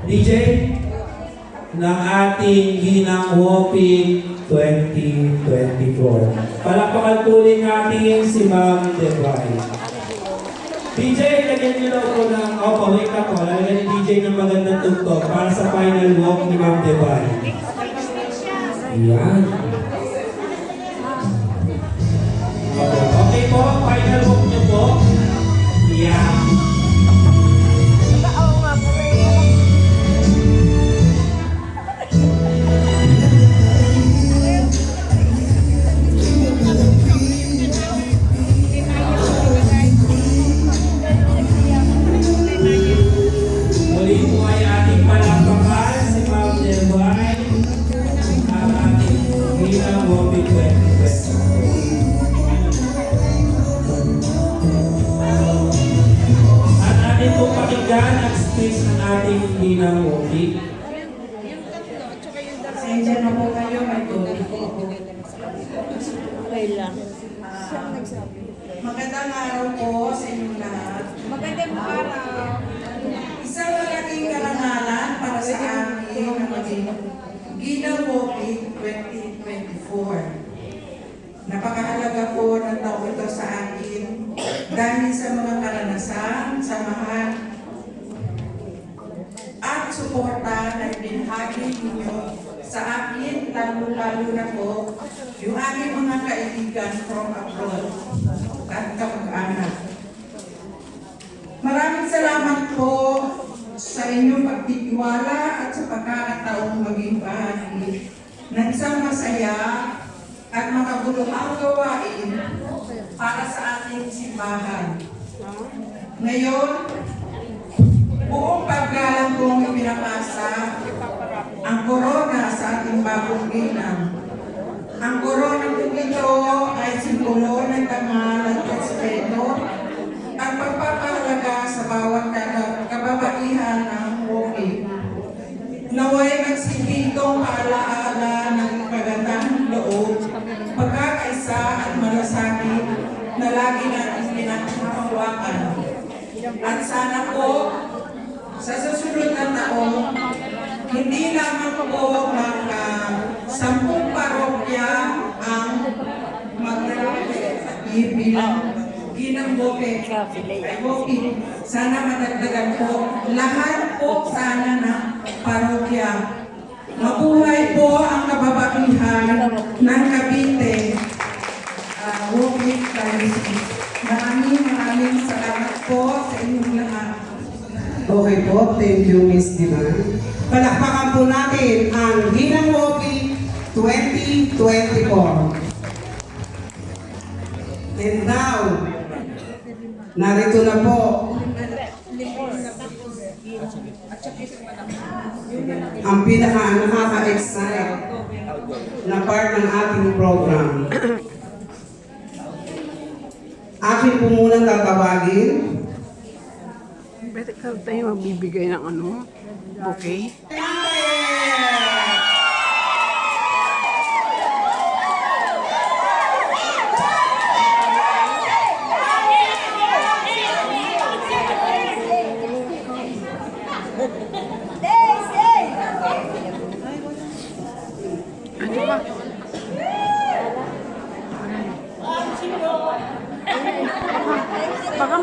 DJ ng ating Ginang Woping 2024. Palakpakan tuloy natin si Ma'am Debay. DJ, lagyan niyo daw po ng, wait ako, lagyan ni DJ ng magandang tugtog para sa final walk ni Ma'am Debay. Ayan. Okay po, final walk niyo po. Ayan. Ginang Woping. Pasensya na po kayo, may tubig po ako. Okay lang. Magandang araw po sa inyong lahat. Magandang araw. Isang malaking karangalan para sa akin na maging Ginang Woping 2024. Napakahalaga po ng taong ito sa akin dahil sa mga karanasan, samahan, at suporta na ibinahagi ninyo sa akin, lalo-lalo na po yung aking mga kaibigan from abroad at kamag-anak. Maraming salamat po sa inyong pagtitiwala at sa pagkakataong maging bahagi ng isang masaya at makabuluhang gawain para sa ating simbahan. Ngayon, buong paggalang kong ipinapasa ang korona sa ating bagong ginang. Ang korona po ito ay simbolo ng dangal at respeto at pagpapahalaga sa bawat kababaihan ng Woping. Naway magsilbing itong paalaala ng kagandahang loob, pagkakaisa at malasakit na lagi natin pinaghahawakan. At sana po sa susunod na taon, hindi lamang po mag-10 parokya ang mag-representative bilang Ginang Woping. Sana madagdagan po lahat po sana ng parokya. Mabuhay po ang kababaihan ng Cavite. Woping Diocese. Maraming salamat po sa inyong lahat. Okay po, thank you Miss Diman. Palakpakan po natin ang Ginang Woping 2024. And now, narito na po ang pinaka-nakaka-excite na part ng ating program. Akin po munang tatawagin. Pwede ka tayo magbibigay ng ano? Bouquet? Ano ba? Baka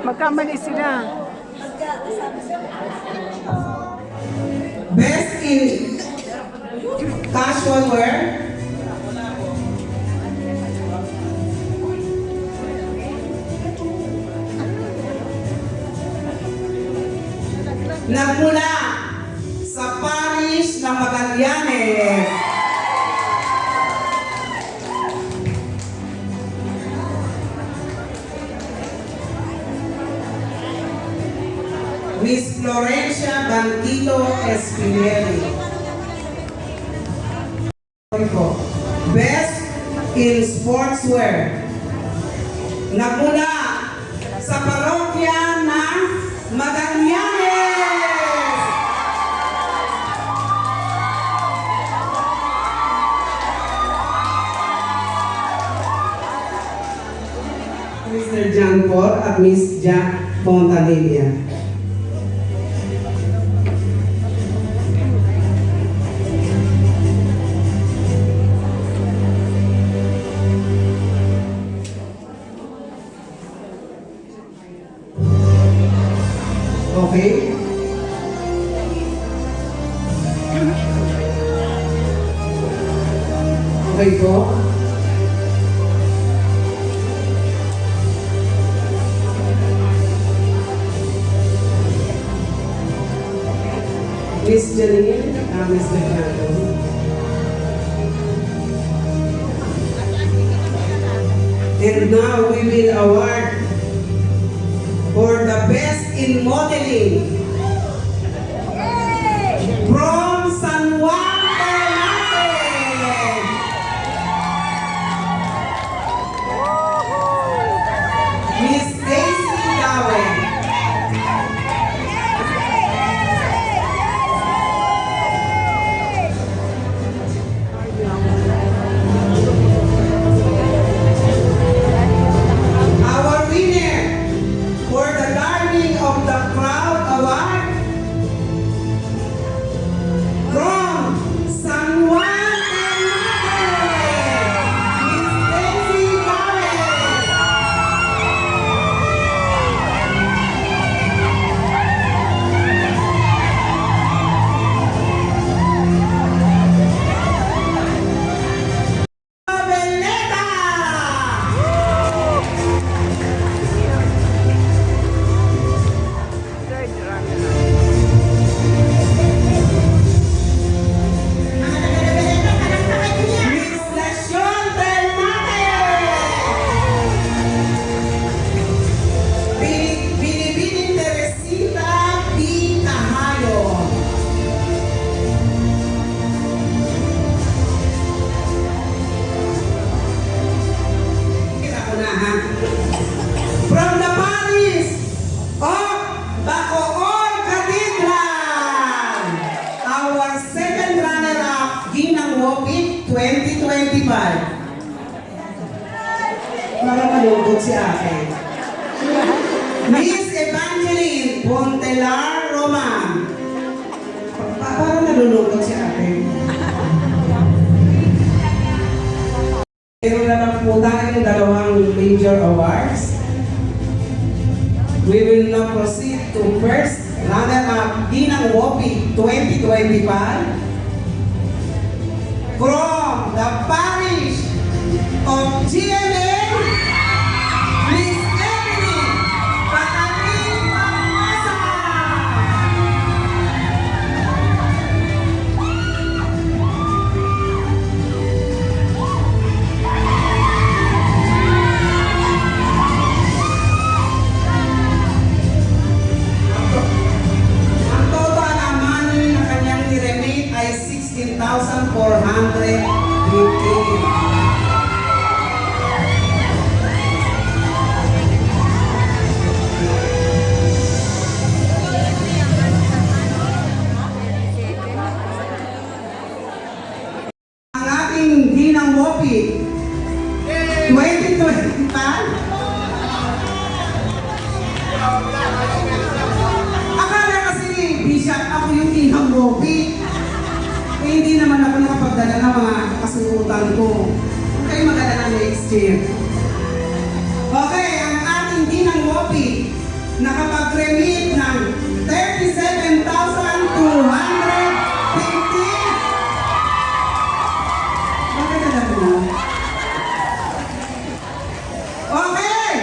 magkamali sila. Best in casual wear. Nagmula sa Parish ng Magallanes. Miss Florencia Banquito Espinelli. Best in Sportswear. Nagmula sa parokya ng Magallanes. Mr. John Paul at Miss Jack Fontanilla. Okay po? Miss Janine, Miss Bernardo. And now we will award for the best in modeling from San Juan Ternate. Miss Daisy Dawen. Our winner for the Darling of the Crowd Award from San Juan Ternate, Miss Daisy Dawen. Noveleta! Third runner. Miss Lasyon Ternate! Binibining Teresita P. Cahayo. Kita ko na ha. From the Paris of Bacoor Cathedral, our second runner-up, Ginang Wopik 2025. Para malungkot si ate. Miss Evangeline Pontelar Roman. Para nalulungkot si ate. Meron na lang po tayong dalawang major awards. We will now proceed to first runner-up Ginang Wopik 2025 from the parish of GMA, Miss Emily Patatin Pamasa. Ang total na money na kanyang niremit ay 16,450. Ang ating Ginang Wopik 2025. Akala kasi ni Bishop ako yung Ginang Wopik. Eh, hindi naman ako nakapagdala ng mga kasunutan ko. Huwag kayo mag-alala next year. Okay, ang ating Ginang Wopik nakapag-remit ng 37,250. Bakit alam mo? Okay,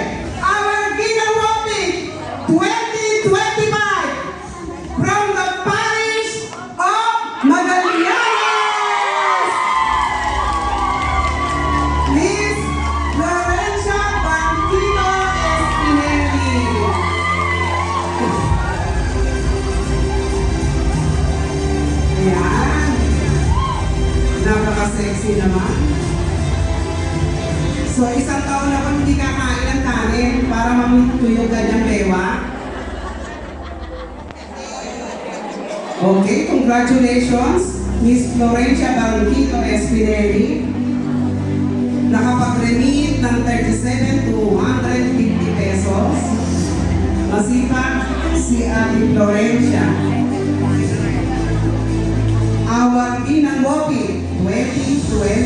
our Ginang Wopik 2025 from the parish of Magallanes, Miss Florencia Banquito Espinelli. Ayan. Napaka-sexy naman. So, isang taon na kung hindi kakain ng kanin para mamituyo ganyang bewa. Okay, congratulations, Miss Florencia Banquito Espinelli. Nakapag-remit ng 37,250 pesos. Masipag si Ate Florencia. Our Ginang Wopik 2025.